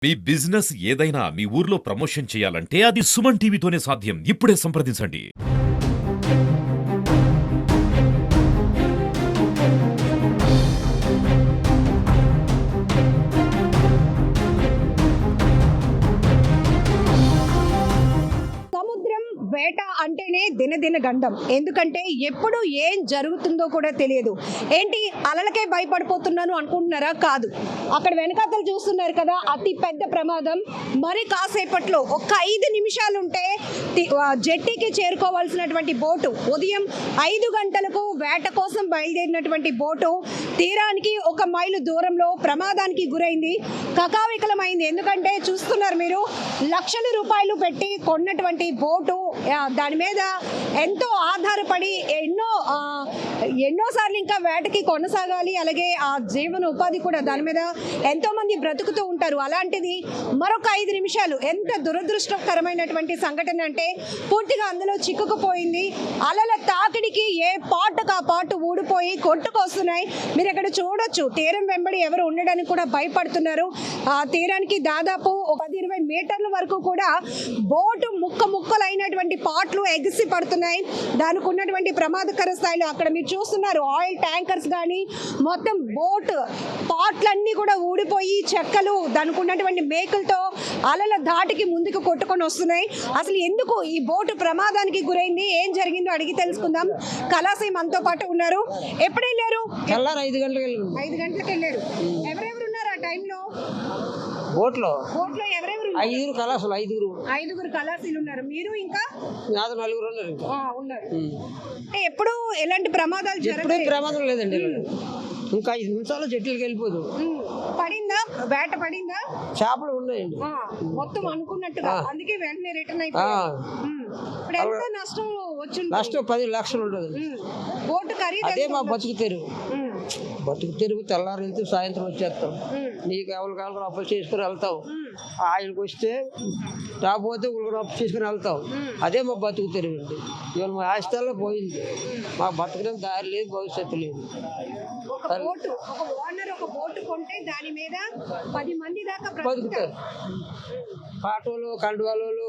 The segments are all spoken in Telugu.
మీ బిజినెస్ ఏదైనా మీ ఊర్లో ప్రమోషన్ చేయాలంటే అది సుమన్ టీవీతోనే సాధ్యం. ఇప్పుడే సంప్రదించండి. సముద్రం వేట అంటేనే దినదిన గండం. ఎందుకంటే ఎప్పుడు ఏం జరుగుతుందో కూడా తెలియదు. ఏంటి అలలకే భయపడిపోతున్నాను అనుకుంటున్నారా? కాదు. అక్కడ వెనకాతలు చూస్తున్నారు కదా, అతి పెద్ద ప్రమాదం. మరి కాసేపట్లో ఒక్క 5 నిమిషాలు ఉంటే జెట్టీకి చేరుకోవాల్సినటువంటి బోటు, ఉదయం 5 గంటలకు వేట కోసం బయలుదేరినటువంటి బోటు తీరానికి 1 మైలు దూరంలో ప్రమాదానికి గురైంది. కకావికలమైంది. ఎందుకంటే చూస్తున్నారు మీరు, లక్షల రూపాయలు పెట్టి కొన్నటువంటి బోటు, దాని మీద ఎంతో ఆధారపడి ఎన్నోసార్లు ఇంకా వేటకి కొనసాగాలి. అలాగే ఆ జీవన ఉపాధి కూడా దాని మీద ఎంతో మంది బ్రతుకుతూ ఉంటారు. అలాంటిది మరొక 5 నిమిషాలు ఎంత దురదృష్టకరమైనటువంటి సంఘటన అంటే పూర్తిగా అందులో చిక్కుకుపోయింది. అలల తాకిడికి ఏ పాటుకు ఆ పాటు ఊడిపోయి కొట్టుకొస్తున్నాయి. మీరు ఇక్కడ చూడొచ్చు, తీరం వెంబడి ఎవరు ఉండడానికి కూడా భయపడుతున్నారు. ఆ తీరానికి దాదాపు 10-20 మీటర్ల వరకు కూడా బోటు ముక్కలైనటువంటి పాటలు ఎగిసి పడుతున్నాయి. దానికి ఉన్నటువంటి ప్రమాదకర స్థాయిలో అక్కడ మీరు చూస్తున్నారు, ఆయిల్ ట్యాంకర్స్ కానీ మొత్తం బోట్ పాటలన్నీ కూడా ఊడిపోయి చెక్కలు దానికి ఉన్నటువంటి మేకులతో అలల ధాటికి ముందుకు కొట్టుకొని వస్తున్నాయి. అసలు ఎందుకు ఈ బోటు ప్రమాదానికి గురైంది, ఏం జరిగిందో అడిగి తెలుసుకుందాం. కళాసి మనతో పాటు ఉన్నారు. ఎప్పుడు వెళ్ళారు? 5 గంటలకు వెళ్ళారు. ఎవరెవరు ఉన్నారు ఆ టైంలో బోట్లో? ఎవరెవరు? 5 కళాసులు, 5 కళాసీలు ఉన్నారు. మీరు ఇంకా నాతో 4 ఉన్నారు. ఉన్నారు. అంటే ఎప్పుడు ఎలాంటి ప్రమాదాలు ఎప్పుడూ ప్రమాదం లేదండి. ఇంకా 5 నిమిషాల్లో చెట్లకి వెళ్ళిపోదు. పడిందా? వేట పడిందా? చేపలు ఉన్నాయండి మొత్తం అనుకున్నట్టుగా, అందుకే వెంటనే రిటర్న్ అయిపోయారు. ఇప్పుడు ఎంత నష్టం వచ్చింది? నష్టం 10 లక్షలు ఉంటుంది. బోటు ఖరీదు అదే మా బతుకు తెరుగు. తెల్లారు వెళ్తే సాయంత్రం వచ్చేస్తాం. నీకు ఎవరు కావాలి అప్పులు చేసుకుని వెళ్తావు. ఆయనకు వస్తే రాకపోతే అప్పు చేసుకుని వెళ్తాం. అదే మా బతుకు తెరుగు అండి. ఇవాళ మా ఆస్తుల్లో పోయింది. మా బతుకునే దారి లేదు, భవిష్యత్తు లేదు. ఒక బోటు కొంటే దాని మీద 10 మంది దాకా బతుకుతారు. పాటోళ్ళు, కండువాళ్ళు,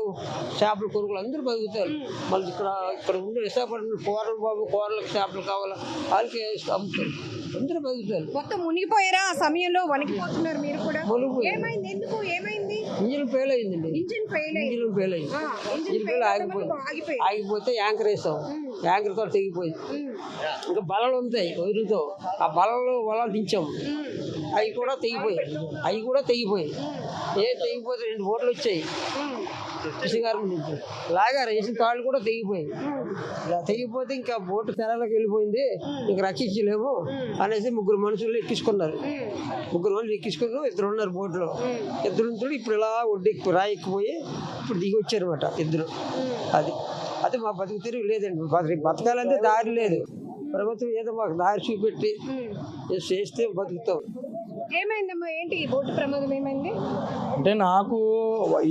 చేపల కొనుగోలు అందరూ బతుకుతారు. మళ్ళీ ఇక్కడ ఉండే విశాఖపట్నం కూరలకు చేపలు కావాలా, వాళ్ళకి అమ్ముతారు. అందరూ బతుకుతారు. మొత్తం మునిగిపోయారా? ఆ సమయంలో వణికిపోతున్నారు మీరు కూడా. ఏమైంది? ఎందుకు ఏమైంది? ఇంజిన్ ఫెయిల్ అయిందండి. ఇంజిన్ ఫెయిల్ ఆగిపోతే యాంకర్ వేస్తాం. యాంకర్ తో తెగిపోయింది. ఇంకా బలలు ఉంటాయి వదులుతో, ఆ బలాలు దించాం. అవి కూడా తెగిపోయాయి. తెగిపోతే 2 బోట్లు వచ్చాయి. కృషిగారు లాగారు, వేసిన తాళ్ళు కూడా తెగిపోయాయి. ఇలా తెగిపోతే ఇంకా బోటు తెరలోకి వెళ్ళిపోయింది. ఇంకా రక్షించలేము అనేసి 3 మనుషులు ఎక్కించుకున్నారు. 3 మనుషులు ఎక్కించుకున్నారు. 2 ఉన్నారు బోట్లో. 2 నుంచి ఇప్పుడు ఇలా రాయి ఎక్కిపోయి ఇప్పుడు దిగి వచ్చారన్నమాట 2. అది మా బతుకు తెరుగు లేదండి. బతకాలంటే దారి లేదు. ప్రభుత్వం ఏదో మాకు దారి చూపెట్టి చేస్తే బతుకుతాం. ఏమైందమ్మా? ఏంటి బోటు ప్రమాదం ఏమైంది? అంటే నాకు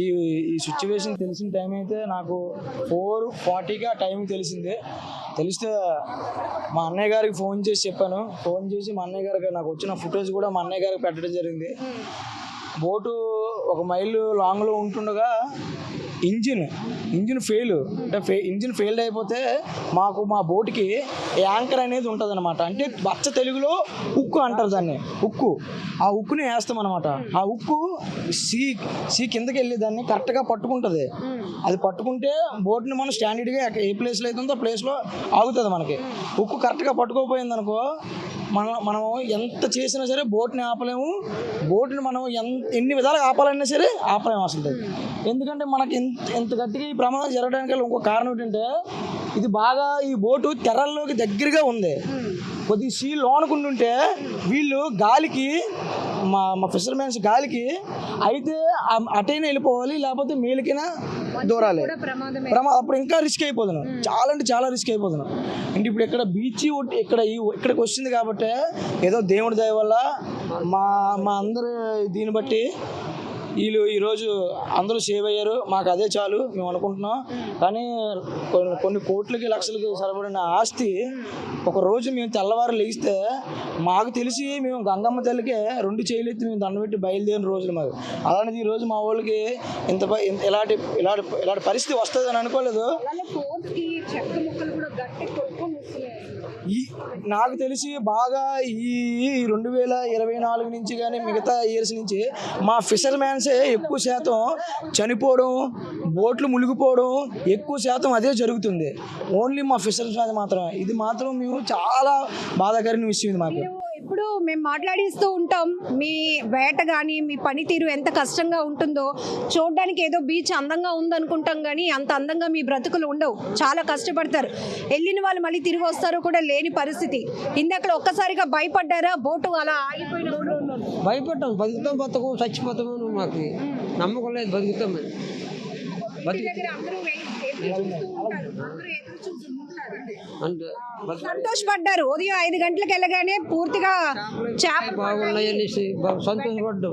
ఈ సిచ్యువేషన్ తెలిసిన టైం అయితే నాకు 4:40కి ఆ టైం తెలిస్తే మా అన్నయ్య గారికి ఫోన్ చేసి చెప్పాను. ఫోన్ చేసి మా అన్నయ్య గారికి నాకు వచ్చిన ఫుటేజ్ కూడా మా అన్నయ్య గారికి పెట్టడం జరిగింది. బోటు 1 మైలు లాంగ్లో ఉంటుండగా ఇంజిన్ ఫెయిల్. అంటే ఇంజిన్ ఫెయిల్డ్ అయిపోతే మా బోటుకి యాంకర్ అనేది ఉంటుంది అనమాట. అంటే బచ్చ తెలుగులో ఉక్కు అంటారు దాన్ని. ఆ ఉక్కుని వేస్తాం అనమాట. ఆ ఉక్కు సీ కిందకి వెళ్ళి దాన్ని కరెక్ట్గా పట్టుకుంటుంది. అది పట్టుకుంటే బోట్ని మనం స్టాండర్డ్గా ఏ ప్లేస్లో అవుతుందో ఆ ప్లేస్లో ఆగుతుంది. మనకి ఉక్కు కరెక్ట్గా పట్టుకోపోయింది అనుకో, మనం ఎంత చేసినా సరే బోట్ని ఆపలేము. బోట్ని మనం ఎన్ని విధాలుగా ఆపాలన్నా సరే ఆపలేము అసలు. ఎందుకంటే మనకి ఎంత గట్టిగా ఈ ప్రమాదం జరగడానికి ఇంకో కారణం ఏంటంటే, ఇది బాగా ఈ బోటు తెరల్లోకి దగ్గరగా ఉంది. కొద్దిగా సీ లోనుకుంటుంటే వీళ్ళు గాలికి మా ఫిషర్మెన్స్ గాలికి అయితే అటైనా వెళ్ళిపోవాలి, లేకపోతే మేలుకైనా దూరాలి. అప్పుడు ఇంకా రిస్క్ అయిపోతున్నాం. చాలా రిస్క్ అయిపోతున్నాం. అంటే ఇప్పుడు ఇక్కడ బీచ్ ఇక్కడికి వచ్చింది కాబట్టి ఏదో దేవుడి దయ వల్ల మా అందరు దీన్ని బట్టి వీళ్ళు ఈరోజు అందరూ సేవ్ అయ్యారు, మాకు అదే చాలు మేము అనుకుంటున్నాం. కానీ కొన్ని కోట్లకి లక్షలకి సరిపడిన ఆస్తి ఒక రోజు మేము తెల్లవారు లేస్తే మాకు తెలిసి మేము గంగమ్మ తల్లికే 2 చేతులెత్తి మేము దండం పెట్టి బయలుదేరిన రోజులు మాకు. అలాంటిది ఈరోజు మా వాళ్ళకి ఇలాంటి పరిస్థితి వస్తుందని అనుకోలేదు. నాకు తెలిసి బాగా ఈ 2024 నుంచి కానీ మిగతా ఇయర్స్ నుంచి మా ఫిషర్ మ్యాన్సే ఎక్కువ శాతం చనిపోవడం, బోట్లు మునిగిపోవడం ఎక్కువ శాతం అదే జరుగుతుంది. ఓన్లీ మా ఫిషర్ మ్యాన్ మాత్రమే. ఇది మాత్రం మేము చాలా బాధాకరమైన విషయం ఇది మాకు. ఇప్పుడు మేము మాట్లాడిస్తూ ఉంటాం, మీ వేట కానీ మీ పనితీరు ఎంత కష్టంగా ఉంటుందో. చూడడానికి ఏదో బీచ్ అందంగా ఉందనుకుంటాం కానీ అంత అందంగా మీ బ్రతుకులు ఉండవు. చాలా కష్టపడతారు. వెళ్ళిన వాళ్ళు మళ్ళీ తిరిగి వస్తారో కూడా లేని పరిస్థితి. ఇందాక ఒక్కసారిగా భయపడ్డారా బోటు అలా ఆగిపోయినప్పుడు? భయపడ్డాం, బతుకుతాం బతుకు చచ్చిపోతాము, మాకు నమ్మకం లేదు బతుకుతామని. అంటే సంతోషపడ్డారు. ఉదయం 5 గంటలకు వెళ్ళగానే పూర్తిగా చేపలు బాగున్నాయనేసి సంతోషపడి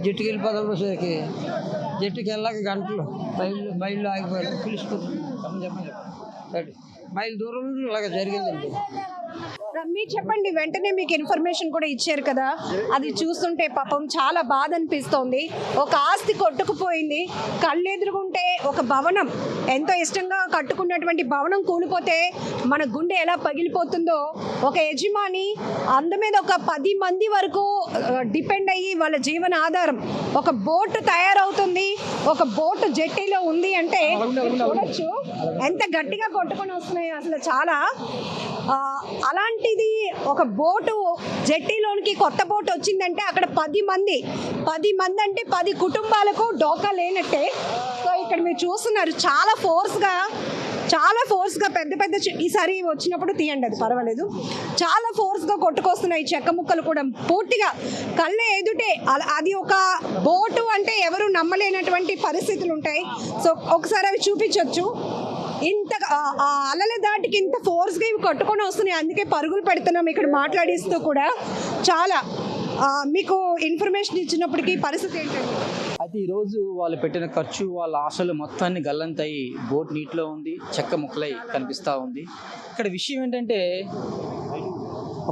జట్టుకి వెళ్ళిపోదాం. సరికి జట్టుకి వెళ్ళాక గంటలు బయలు ఆగిపోయారు. పిలుచుకుంటాం మైలు దూరం ఇలాగ జరిగిందండి. మీరు చెప్పండి, వెంటనే మీకు ఇన్ఫర్మేషన్ కూడా ఇచ్చారు కదా, అది చూస్తుంటే పాపం చాలా బాధ అనిపిస్తోంది. ఒక ఆస్తి కొట్టుకుపోయింది, కళ్ళెదురుగుంటే ఒక భవనం, ఎంతో ఇష్టంగా కట్టుకున్నటువంటి భవనం కూలిపోతే మన గుండె ఎలా పగిలిపోతుందో, ఒక యజమాని అందు మీద ఒక 10 మంది వరకు డిపెండ్ అయ్యి వాళ్ళ జీవన ఆధారం. ఒక బోటు తయారవుతుంది, ఒక బోటు జెట్టీలో ఉంది అంటే చూడొచ్చు ఎంత గట్టిగా కొట్టుకొని వస్తున్నాయి అసలు. చాలా అలాంటిది ఒక బోటు జెట్టీలోనికి కొత్త బోటు వచ్చిందంటే అక్కడ 10 మంది అంటే 10 కుటుంబాలకు డోకా లేనట్టే. సో ఇక్కడ మీరు చూస్తున్నారు చాలా ఫోర్స్గా పెద్ద ఈసారి వచ్చినప్పుడు తీయండి, అది పర్వాలేదు. చాలా ఫోర్స్గా కొట్టుకొస్తున్నాయి చెక్క ముక్కలు కూడా పూర్తిగా కళ్ళ ఎదుటే. అది ఒక బోటు అంటే ఎవరు నమ్మలేనటువంటి పరిస్థితులు ఉంటాయి. సో ఒకసారి అవి చూపించవచ్చు. ఇంత అలల దాటికి ఇంత ఫోర్స్గా ఇవి కట్టుకొని వస్తున్నాయి. అందుకే పరుగులు పెడుతున్నాం ఇక్కడ మాట్లాడిస్తూ కూడా. చాలా మీకు ఇన్ఫర్మేషన్ ఇచ్చినప్పటికీ పరిస్థితి ఏంటంటే, అయితే ఈరోజు వాళ్ళు పెట్టిన ఖర్చు, వాళ్ళ ఆశలు మొత్తాన్ని గల్లంతయి బోట్ నీటిలో ఉంది, చెక్క ముక్కలై కనిపిస్తూ ఉంది. ఇక్కడ విషయం ఏంటంటే,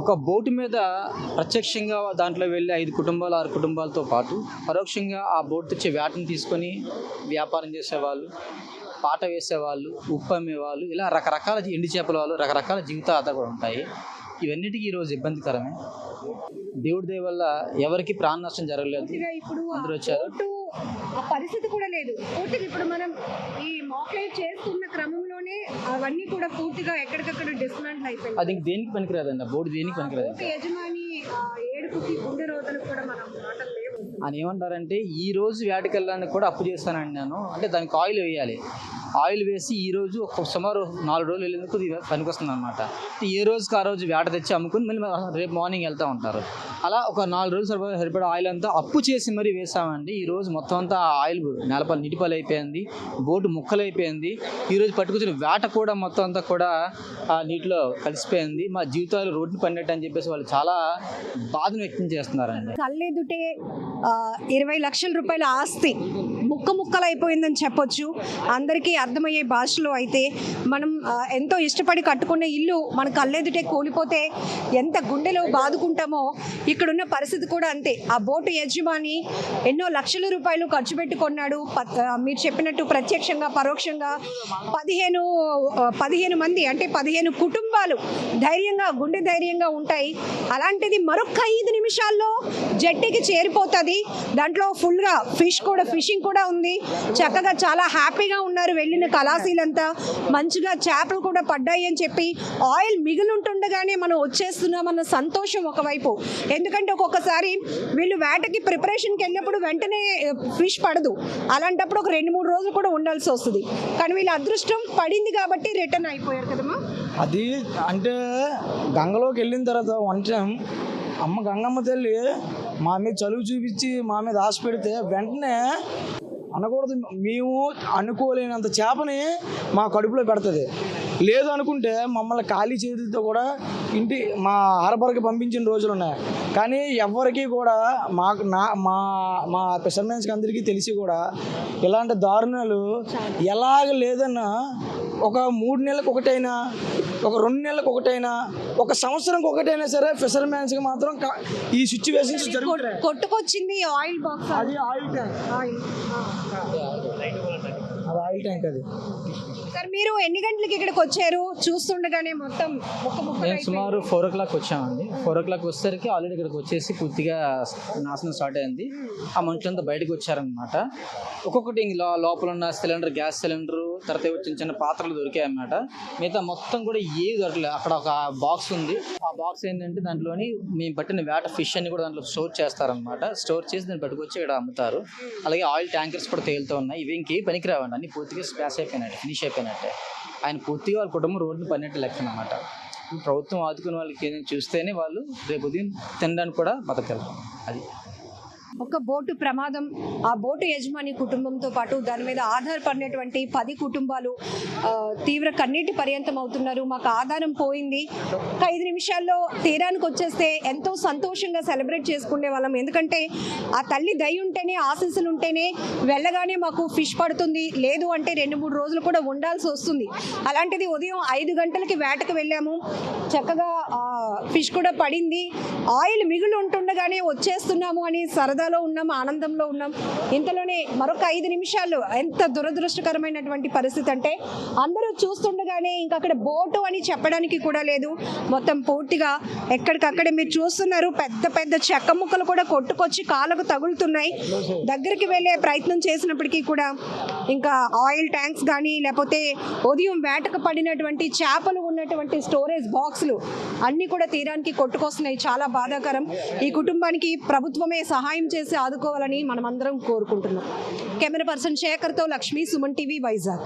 ఒక బోటు మీద ప్రత్యక్షంగా దాంట్లో వెళ్ళి 5 కుటుంబాలు 6 కుటుంబాలతో పాటు పరోక్షంగా ఆ బోట్ తెచ్చే వేటను తీసుకొని వ్యాపారం చేసేవాళ్ళు, పాట వేసేవాళ్ళు, ఉప్పు అమ్మేవాళ్ళు, ఇలా రకరకాల ఎండి చేపల వాళ్ళు, రకరకాల జీవితాలు కూడా ఉంటాయి. ఇవన్నిటికీ ఈరోజు ఇబ్బందికరమే. దేవుడి దయ వల్ల ఎవరికి ప్రాణ నష్టం జరగలేదు. అందరూ వచ్చారు. ఆ పరిస్థితి కూడా లేదు పూర్తిగా. ఇప్పుడు మనం ఈ మాక్లైట్ చేస్తున్న క్రమంలోనే అవన్నీ కూడా పూర్తిగా ఎక్కడికక్కడ డిస్మాంటిల్ అయిపోయింది. అది దేనికి పనికిరాదండి, బోర్డు దేనికి పనికిరాదు. యజమాని ఏడుపుకి గుండె రోతలకు కూడా మనం మాటలు లేవు. అని ఏమంటారంటే, ఈ రోజు వేటకెళ్ళడానికి కూడా అప్పు చేస్తానండి నేను, అంటే దానికి ఆయిల్ వేయాలి. ఆయిల్ వేసి ఈరోజు ఒక సుమారు 4 రోజులు వెళ్ళేందుకు పనికొస్తుంది అనమాట. ఏ రోజుకి ఆ రోజు వేట తెచ్చి అమ్ముకుని మళ్ళీ రేపు మార్నింగ్ వెళ్తూ ఉంటారు. అలా ఒక 4 రోజులు సరిపడే ఆయిల్ అంతా అప్పు చేసి మరీ వేసామండి. ఈరోజు మొత్తం అంతా ఆయిల్ నేలపాలు నీటిపాలు అయిపోయింది, బోటు ముక్కలు అయిపోయింది. ఈరోజు పట్టుకొచ్చిన వేట కూడా మొత్తం అంతా కూడా ఆ నీటిలో కలిసిపోయింది. మా జీవితాలు రోడ్డు పడినట్టు అని చెప్పేసి వాళ్ళు చాలా బాధను వ్యక్తం చేస్తున్నారండి. కళ్ళెదుటే 20 లక్షల రూపాయల ఆస్తి ముక్కలు అయిపోయిందని చెప్పొచ్చు. అందరికీ అర్థమయ్యే భాషలో అయితే మనం ఎంతో ఇష్టపడి కట్టుకునే ఇల్లు మన కళ్ళెదుటే కూలిపోతే ఎంత గుండెలో బాదుకుంటామో ఇక్కడున్న పరిస్థితి కూడా అంతే. ఆ బోటు యజమాని ఎన్నో లక్షల రూపాయలు ఖర్చు పెట్టుకున్నాడు. మీరు చెప్పినట్టు ప్రత్యక్షంగా పరోక్షంగా 15 మంది అంటే 15 కుటుంబాలు గుండె ధైర్యంగా ఉంటాయి. అలాంటిది మరొక 5 నిమిషాల్లో జట్టికి చేరిపోతుంది. దాంట్లో ఫుల్గా ఫిషింగ్ కూడా ఉంది. చక్కగా చాలా హ్యాపీగా ఉన్నారు వెళ్ళిన కళాశీలంతా. మంచిగా చేపలు కూడా పడ్డాయి అని చెప్పి ఆయిల్ మిగిలింటుండగానే మనం వచ్చేస్తున్నామన్న సంతోషం ఒకవైపు. ఎందుకంటే ఒక్కొక్కసారి వీళ్ళు వేటకి ప్రిపరేషన్కి వెళ్ళినప్పుడు వెంటనే ఫిష్ పడదు. అలాంటప్పుడు ఒక 2-3 రోజులు కూడా ఉండాల్సి వస్తుంది. కానీ వీళ్ళ అదృష్టం పడింది కాబట్టి రిటర్న్ అయిపోయారు కదమ్మా. అది అంటే గంగలోకి వెళ్ళిన తర్వాత అమ్మ గంగమ్మ తల్లి మా మీద చలువు చూపించి మా మీద ఆశ పెడితే వెంటనే అనకూడదు, మేము అనుకోలేనంత చేపని మా కడుపులో పెడుతుంది. లేదు అనుకుంటే మమ్మల్ని ఖాళీ చేతులతో కూడా మా హార్బర్కి పంపించిన రోజులు ఉన్నాయి. కానీ ఎవరికి కూడా మాకు మా ఫిషర్మెన్స్కి అందరికీ తెలిసి కూడా ఇలాంటి దారుణాలు ఎలాగ లేదన్నా ఒక 3 నెలలకు ఒకటైనా, ఒక 2 నెలలకు ఒకటైనా, ఒక సంవత్సరంకి ఒకటైనా సరే ఫిషర్మెన్స్కి మాత్రం ఈ సిచ్యువేషన్స్ జరుగుతాయి. కొట్టుకొచ్చింది ఆయిల్ బాక్స్, అది ఆయిల్ ట్యాంక్, అది ఆయిల్ ట్యాంక్. అది సార్ మీరు ఎన్ని గంటలకి ఇక్కడికి వచ్చారు? చూస్తుండగానే మొత్తం మేము సుమారు 4 o'clock వచ్చామండి. 4 o'clock వచ్చేసరికి ఆల్రెడీ ఇక్కడికి వచ్చేసి పూర్తిగా నాశనం స్టార్ట్ అయింది. ఆ మనుషులంతా బయటకు వచ్చారనమాట. ఒక్కొక్కటి లోపల ఉన్న సిలిండర్, గ్యాస్ సిలిండర్, తర్వాత చిన్న చిన్న పాత్రలు దొరికాయి అన్నమాట. మిగతా మొత్తం కూడా ఏవి దొరకలేదు. అక్కడ ఒక బాక్స్ ఉంది. ఆ బాక్స్ ఏంటంటే దాంట్లోని మేము పట్టిన వేట ఫిష్ అన్ని కూడా దాంట్లో స్టోర్ చేస్తారనమాట. స్టోర్ చేసి దాన్ని పట్టుకొచ్చి ఇక్కడ అమ్ముతారు. అలాగే ఆయిల్ ట్యాంకర్స్ కూడా తేలుతూ ఉన్నాయి. ఇవి ఇంకే పనికిరావండి, అన్ని పూర్తిగా స్పాష్ అయిపోయినట్టే, ఫినిష్ అయిపోయినట్టే. ఆయన పూర్తిగా వాళ్ళ కుటుంబం రోడ్డు పడినట్టు లెక్క అనమాట. ప్రభుత్వం ఆదుకునే వాళ్ళకి ఏదైనా చూస్తేనే వాళ్ళు రేపు ఉదయం తినడానికి కూడా బతకగలరు. అది ఒక బోటు ప్రమాదం, ఆ బోటు యజమాని కుటుంబంతో పాటు దాని మీద ఆధారపడినటువంటి 10 కుటుంబాలు తీవ్ర కన్నీటి పర్యంతం అవుతున్నారు. మాకు ఆధారం పోయింది. ఒక 5 నిమిషాల్లో తీరానికి వచ్చేస్తే ఎంతో సంతోషంగా సెలబ్రేట్ చేసుకునే వాళ్ళం. ఎందుకంటే ఆ తల్లి దయ ఉంటేనే, ఆశీస్సులు ఉంటేనే వెళ్ళగానే మాకు ఫిష్ పడుతుంది. లేదు అంటే 2-3 రోజులు కూడా ఉండాల్సి వస్తుంది. అలాంటిది ఉదయం 5 గంటలకి వేటకు వెళ్ళాము. చక్కగా ఫిష్ కూడా పడింది. ఆయిల్ మిగులు ఉంటుండగానే వచ్చేస్తున్నాము అని సరదాలో ఉన్నాం, ఆనందంలో ఉన్నాం. ఇంతలోనే మరొక 5 నిమిషాలు ఎంత దురదృష్టకరమైనటువంటి పరిస్థితి అంటే అందరూ చూస్తుండగానే ఇంకా అక్కడ బోటు అని చెప్పడానికి కూడా లేదు. మొత్తం పూర్తిగా ఎక్కడికక్కడే మీరు చూస్తున్నారు. పెద్ద పెద్ద చెక్క ముక్కలు కూడా కొట్టుకొచ్చి కాళ్ళకు తగులుతున్నాయి. దగ్గరికి వెళ్ళే ప్రయత్నం చేసినప్పటికీ కూడా ఇంకా ఆయిల్ ట్యాంక్స్ కానీ, లేకపోతే ఉదయం వేటకు పడినటువంటి చేపలు ఉన్నటువంటి స్టోరేజ్ బాక్సులు అన్నీ కూడా తీరానికి కొట్టుకొస్తున్నాయి. చాలా బాధాకరం. ఈ కుటుంబానికి ప్రభుత్వమే సహాయం చేసి ఆదుకోవాలని మనమందరం కోరుకుంటున్నాం. కెమెరా పర్సన్ శేఖర్తో లక్ష్మి, సుమన్ టీవీ, వైజాగ్.